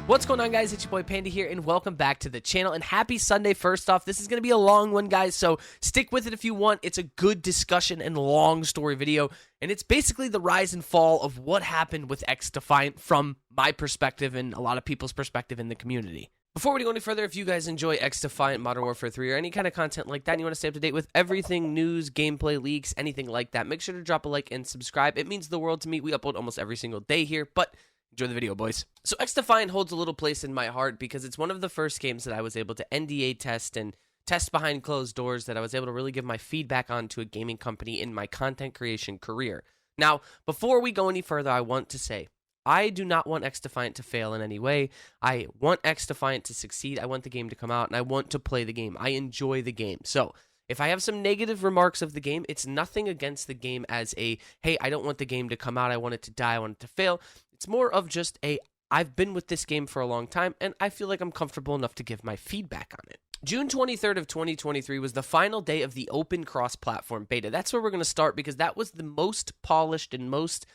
What's going on, guys? It's your boy Panda here, and welcome back to the channel, and happy Sunday. First off, this is going to be a long one, guys, so stick with it if you want. It's a good discussion and long story video, and it's basically the rise and fall of what happened with Xdefiant from my perspective and a lot of people's perspective in the community. Before we go any further, if you guys enjoy Xdefiant, Modern Warfare 3, or any kind of content like that, and you want to stay up to date with everything, news, gameplay, leaks, anything like that, make sure to drop a like and subscribe. It means the world to me. We upload almost every single day here, but enjoy the video, boys. So Xdefiant holds a little place in my heart because it's one of the first games that I was able to NDA test and test behind closed doors, that I was able to really give my feedback on to a gaming company in my content creation career. Now, before we go any further, I want to say, I do not want Xdefiant to fail in any way. I want Xdefiant to succeed. I want the game to come out, and I want to play the game. I enjoy the game. So if I have some negative remarks of the game, it's nothing against the game as a, hey, I don't want the game to come out, I want it to die, I want it to fail. It's more of just a, I've been with this game for a long time, and I feel like I'm comfortable enough to give my feedback on it. June 23rd of 2023 was the final day of the open cross-platform beta. That's where we're going to start because that was the most polished and most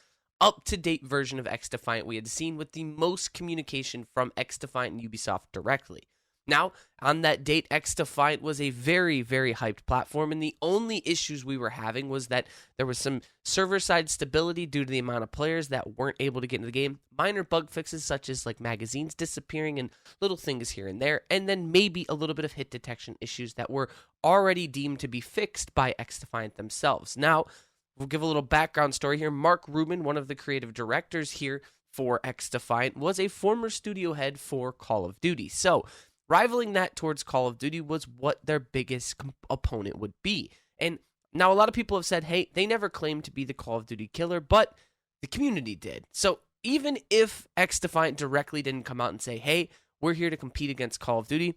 up-to-date version of Xdefiant we had seen, with the most communication from Xdefiant and Ubisoft directly. Now, on that date, Xdefiant was a very, very hyped platform, and the only issues we were having was that there was some server-side stability due to the amount of players that weren't able to get into the game, minor bug fixes such as like magazines disappearing and little things here and there, and then maybe a little bit of hit detection issues that were already deemed to be fixed by Xdefiant themselves. Now, we'll give a little background story here. Mark Rubin, one of the creative directors here for Xdefiant, was a former studio head for Call of Duty. So rivaling that towards Call of Duty was what their biggest opponent would be. And now a lot of people have said, hey, they never claimed to be the Call of Duty killer, but the community did. So even if Xdefiant directly didn't come out and say, hey, we're here to compete against Call of Duty,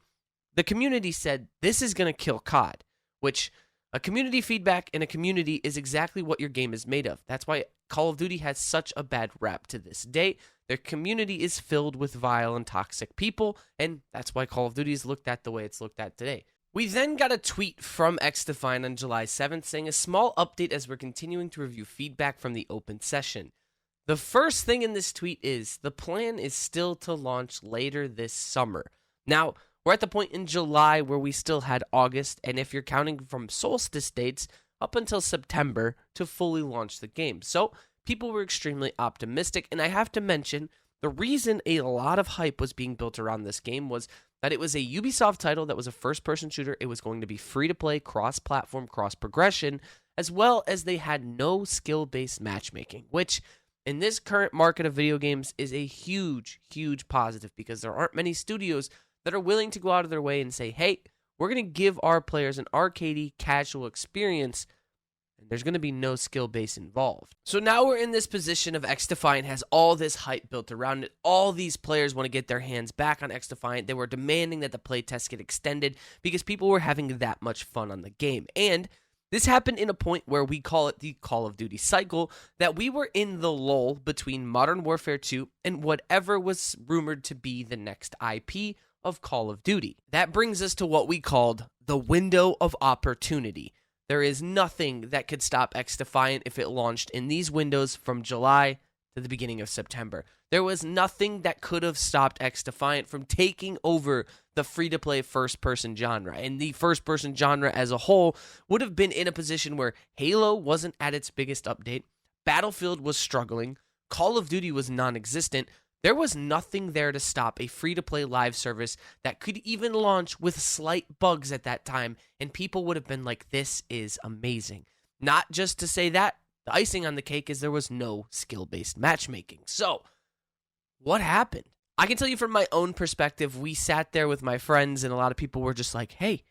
the community said, this is going to kill COD, which a community feedback in a community is exactly what your game is made of. That's why Call of Duty has such a bad rap to this day. Their community is filled with vile and toxic people, and that's why Call of Duty is looked at the way it's looked at today. We then got a tweet from Xdefiant on July 7th saying a small update as we're continuing to review feedback from the open session. The first thing in this tweet is the plan is still to launch later this summer. Now, we're at the point in July where we still had August, and if you're counting from solstice dates, up until September to fully launch the game. So people were extremely optimistic, and I have to mention, the reason a lot of hype was being built around this game was that it was a Ubisoft title that was a first-person shooter. It was going to be free-to-play, cross-platform, cross-progression, as well as they had no skill-based matchmaking, which in this current market of video games is a huge, huge positive because there aren't many studios that are willing to go out of their way and say, hey, we're going to give our players an arcadey, casual experience, and there's going to be no skill base involved. So now we're in this position of Xdefiant has all this hype built around it. All these players want to get their hands back on Xdefiant. They were demanding that the playtest get extended because people were having that much fun on the game. And this happened in a point where we call it the Call of Duty cycle, that we were in the lull between Modern Warfare 2 and whatever was rumored to be the next IP of Call of Duty. That brings us to what we called the window of opportunity. There is nothing that could stop Xdefiant if it launched in these windows from July to the beginning of September. There was nothing that could have stopped Xdefiant from taking over the free-to-play first-person genre. And the first-person genre as a whole would have been in a position where Halo wasn't at its biggest update, Battlefield was struggling, Call of Duty was non-existent. There was nothing there to stop a free-to-play live service that could even launch with slight bugs at that time, and people would have been like, this is amazing. Not just to say that, the icing on the cake is there was no skill-based matchmaking. So, what happened? I can tell you from my own perspective, we sat there with my friends, and a lot of people were just like, hey,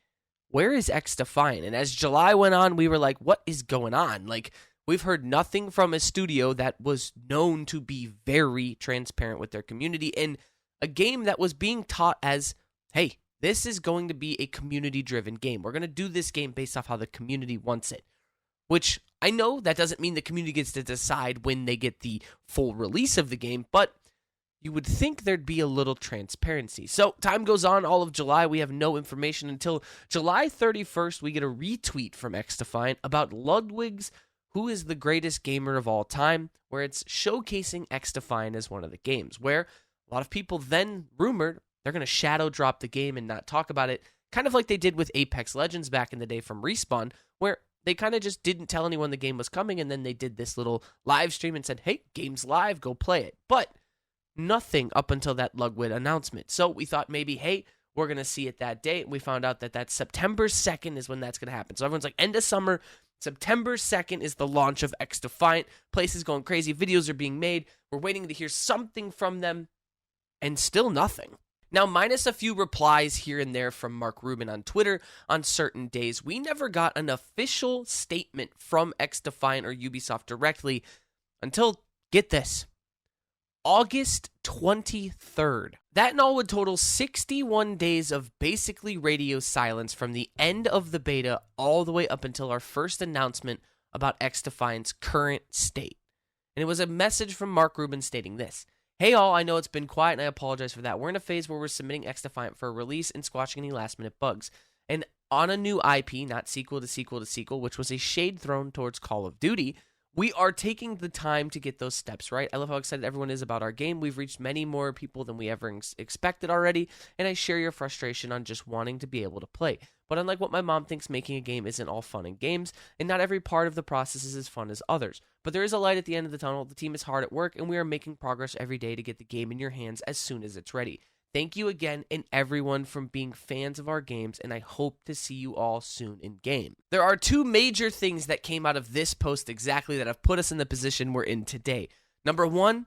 where is Xdefiant? And as July went on, we were like, what is going on? Like, we've heard nothing from a studio that was known to be very transparent with their community, and a game that was being taught as, hey, this is going to be a community-driven game. We're going to do this game based off how the community wants it. Which, I know that doesn't mean the community gets to decide when they get the full release of the game, but you would think there'd be a little transparency. So, time goes on, all of July, we have no information until July 31st, we get a retweet from Xdefiant about Ludwig's Who is the Greatest Gamer of All Time, where it's showcasing Xdefiant as one of the games, where A lot of people then rumored they're going to shadow drop the game and not talk about it, kind of like they did with Apex Legends back in the day from Respawn, where they kind of just didn't tell anyone the game was coming, and then they did this little live stream and said, hey, game's live, go play it. But nothing up until that Ludwig announcement. So we thought maybe, hey, we're going to see it that day. We found out that that's September 2nd is when that's going to happen. So everyone's like, end of summer, September 2nd is the launch of Xdefiant. Place is going crazy. Videos are being made. We're waiting to hear something from them, and still nothing. Now, minus a few replies here and there from Mark Rubin on Twitter on certain days, we never got an official statement from Xdefiant or Ubisoft directly until, get this, August 23rd. That in all would total 61 days of basically radio silence from the end of the beta all the way up until our first announcement about Xdefiant's current state. And it was a message from Mark Rubin stating this: hey all, I know it's been quiet and I apologize for that. We're in a phase where we're submitting Xdefiant for a release and squashing any last minute bugs. And on a new IP, not sequel to sequel to sequel, which was a shade thrown towards Call of Duty, we are taking the time to get those steps right. I love how excited everyone is about our game. We've reached many more people than we ever expected already, and I share your frustration on just wanting to be able to play. But unlike what my mom thinks, making a game isn't all fun and games, and not every part of the process is as fun as others. But there is a light at the end of the tunnel. The team is hard at work, and we are making progress every day to get the game in your hands as soon as it's ready. Thank you again and everyone for being fans of our games, and I hope to see you all soon in game. There are two major things that came out of this post exactly that have put us in the position we're in today. Number one,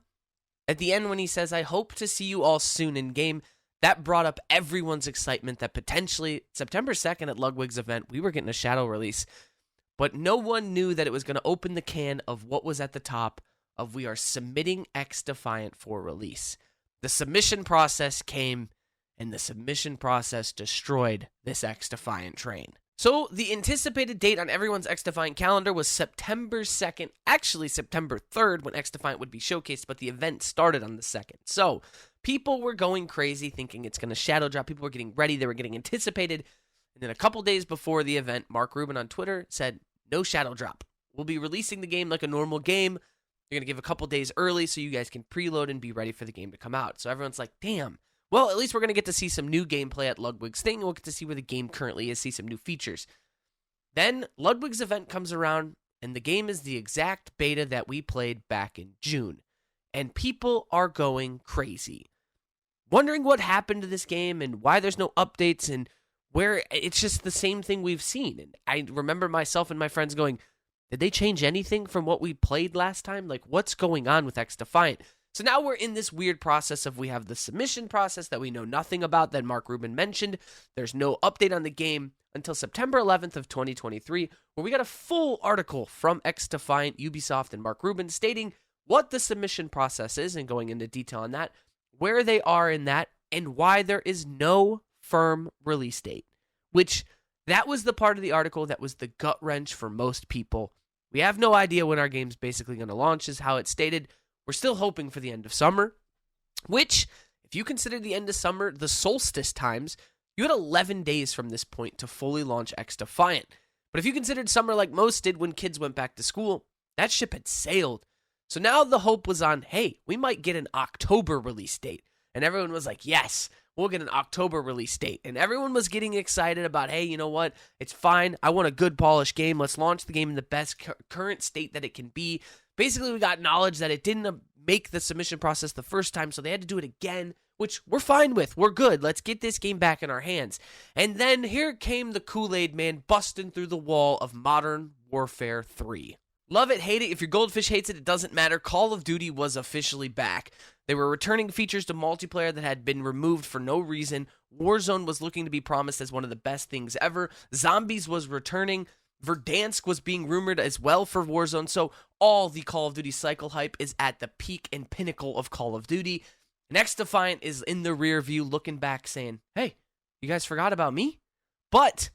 at the end when he says, I hope to see you all soon in game, that brought up everyone's excitement that potentially September 2nd at Ludwig's event, we were getting a shadow release. But no one knew that it was going to open the can of what was at the top of we are submitting Xdefiant for release. The submission process came, and the submission process destroyed this Xdefiant train. So the anticipated date on everyone's Xdefiant calendar was September 2nd, actually September 3rd when Xdefiant would be showcased, but the event started on the 2nd. So people were going crazy thinking it's going to shadow drop. People were getting ready. They were getting anticipated. And then a couple days before the event, Mark Rubin on Twitter said, no shadow drop. We'll be releasing the game like a normal game. You're going to give a couple days early so you guys can preload and be ready for the game to come out. So everyone's like, damn. Well, at least we're going to get to see some new gameplay at Ludwig's thing. We'll get to see where the game currently is, see some new features. Then Ludwig's event comes around, and the game is the exact beta that we played back in June. And people are going crazy, wondering what happened to this game and why there's no updates and where it's just the same thing we've seen. And I remember myself and my friends going, did they change anything from what we played last time? Like, what's going on with Xdefiant? So now we're in this weird process of we have the submission process that we know nothing about that Mark Rubin mentioned. There's no update on the game until September 11th of 2023, where we got a full article from Xdefiant, Ubisoft, and Mark Rubin stating what the submission process is and going into detail on that, where they are in that, and why there is no firm release date, which that was the part of the article that was the gut wrench for most people. We have no idea when our game's basically going to launch, is how it's stated. We're still hoping for the end of summer, which, if you consider the end of summer, the solstice times, you had 11 days from this point to fully launch Xdefiant. But if you considered summer like most did when kids went back to school, that ship had sailed. So now the hope was on, hey, we might get an October release date. And everyone was like, yes, we'll get an October release date. And everyone was getting excited about, hey, you know what? It's fine. I want a good polished game. Let's launch the game in the best current state that it can be. Basically, we got knowledge that it didn't make the submission process the first time, so they had to do it again, which we're fine with. We're good. Let's get this game back in our hands. And then here came the Kool-Aid man busting through the wall of Modern Warfare 3. Love it, hate it. If your goldfish hates it, it doesn't matter. Call of Duty was officially back. They were returning features to multiplayer that had been removed for no reason. Warzone was looking to be promised as one of the best things ever. Zombies was returning. Verdansk was being rumored as well for Warzone. So all the Call of Duty cycle hype is at the peak and pinnacle of Call of Duty. Xdefiant is in the rear view looking back saying, hey, you guys forgot about me? But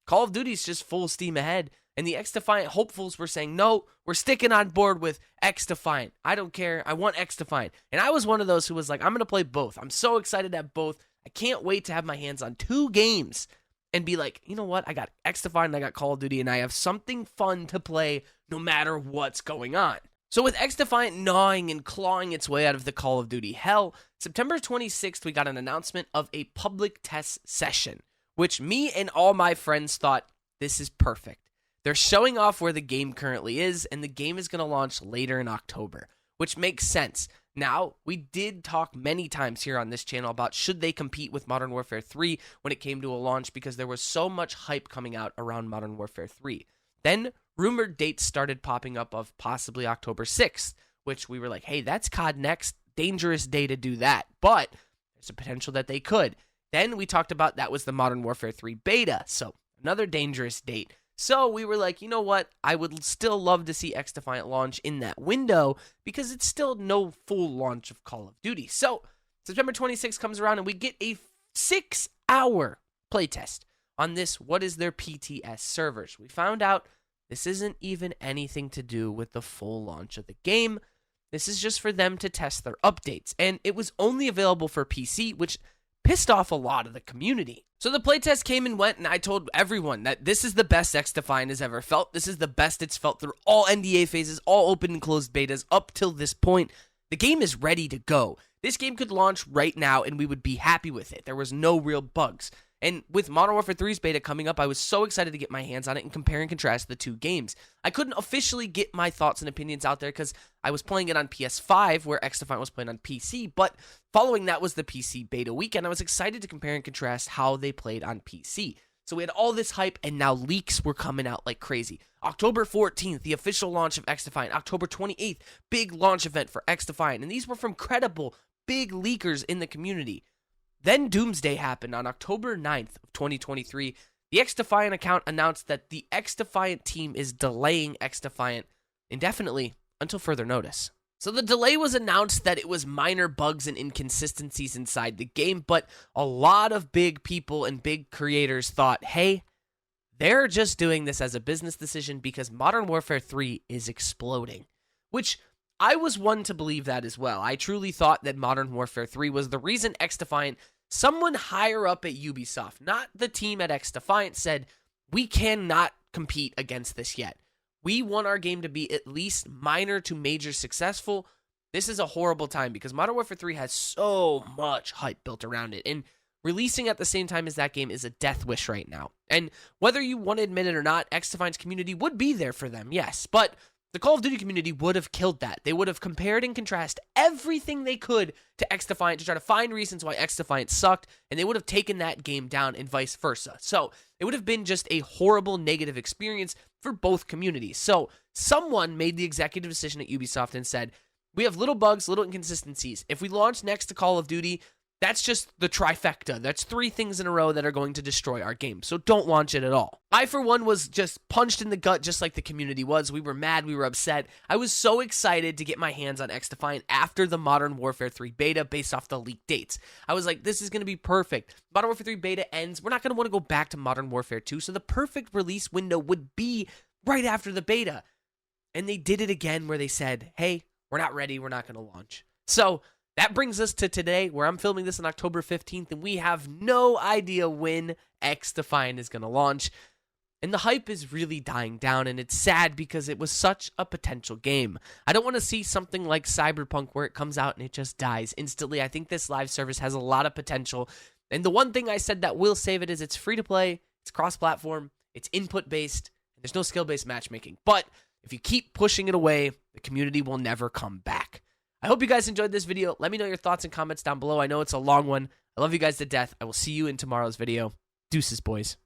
Call of Duty's just full steam ahead. And the Xdefiant hopefuls were saying, no, we're sticking on board with Xdefiant. I don't care. I want Xdefiant. And I was one of those who was like, I'm going to play both. I'm so excited to have both. I can't wait to have my hands on two games and be like, you know what? I got Xdefiant and I got Call of Duty, and I have something fun to play no matter what's going on. So with Xdefiant gnawing and clawing its way out of the Call of Duty hell, September 26th, we got an announcement of a public test session, which me and all my friends thought, this is perfect. They're showing off where the game currently is, and the game is going to launch later in October, which makes sense. Now, we did talk many times here on this channel about should they compete with Modern Warfare 3 when it came to a launch because there was so much hype coming out around Modern Warfare 3. Then, rumored dates started popping up of possibly October 6th, which we were like, hey, that's COD Next, dangerous day to do that, but there's a potential that they could. Then we talked about that was the Modern Warfare 3 beta, so another dangerous date. So we were like, you know what? I would still love to see Xdefiant launch in that window because it's still no full launch of Call of Duty. So September 26th comes around and we get a 6-hour playtest on this what is their PTS servers. We found out this isn't even anything to do with the full launch of the game. This is just for them to test their updates. And it was only available for PC, which pissed off a lot of the community. So the playtest came and went, and I told everyone that this is the best Xdefiant has ever felt. This is the best it's felt through all NDA phases, all open and closed betas up till this point. The game is ready to go. This game could launch right now, and we would be happy with it. There was no real bugs. And with Modern Warfare 3's beta coming up, I was so excited to get my hands on it and compare and contrast the two games. I couldn't officially get my thoughts and opinions out there because I was playing it on PS5, where Xdefiant was playing on PC, but following that was the PC beta weekend. I was excited to compare and contrast how they played on PC. So we had all this hype, and now leaks were coming out like crazy. October 14th, the official launch of Xdefiant. October 28th, big launch event for Xdefiant. And these were from credible, big leakers in the community. Then Doomsday happened on October 9th of 2023. The Xdefiant account announced that the Xdefiant team is delaying Xdefiant indefinitely until further notice. So the delay was announced that it was minor bugs and inconsistencies inside the game, but a lot of big people and big creators thought, hey, they're just doing this as a business decision because Modern Warfare 3 is exploding, which I was one to believe that as well. I truly thought that Modern Warfare 3 was the reason Xdefiant, someone higher up at Ubisoft, not the team at Xdefiant, said, we cannot compete against this yet. We want our game to be at least minor to major successful. This is a horrible time because Modern Warfare 3 has so much hype built around it, and releasing at the same time as that game is a death wish right now. And whether you want to admit it or not, Xdefiant's community would be there for them, yes, but the Call of Duty community would have killed that. They would have compared and contrasted everything they could to Xdefiant to try to find reasons why Xdefiant sucked, and they would have taken that game down and vice versa. So it would have been just a horrible negative experience for both communities. So someone made the executive decision at Ubisoft and said, we have little bugs, little inconsistencies. If we launch next to Call of Duty, that's just the trifecta. That's 3 things in a row that are going to destroy our game. So don't launch it at all. I, for one, was just punched in the gut just like the community was. We were mad. We were upset. I was so excited to get my hands on Xdefiant after the Modern Warfare 3 beta based off the leaked dates. I was like, this is going to be perfect. Modern Warfare 3 beta ends. We're not going to want to go back to Modern Warfare 2. So the perfect release window would be right after the beta. And they did it again where they said, hey, we're not ready. We're not going to launch. So that brings us to today, where I'm filming this on October 15th, and we have no idea when Xdefiant is going to launch. And the hype is really dying down, and it's sad because it was such a potential game. I don't want to see something like Cyberpunk where it comes out and it just dies instantly. I think this live service has a lot of potential. And the one thing I said that will save it is it's free to play, it's cross-platform, it's input-based, and there's no skill-based matchmaking. But if you keep pushing it away, the community will never come back. I hope you guys enjoyed this video. Let me know your thoughts and comments down below. I know it's a long one. I love you guys to death. I will see you in tomorrow's video. Deuces, boys.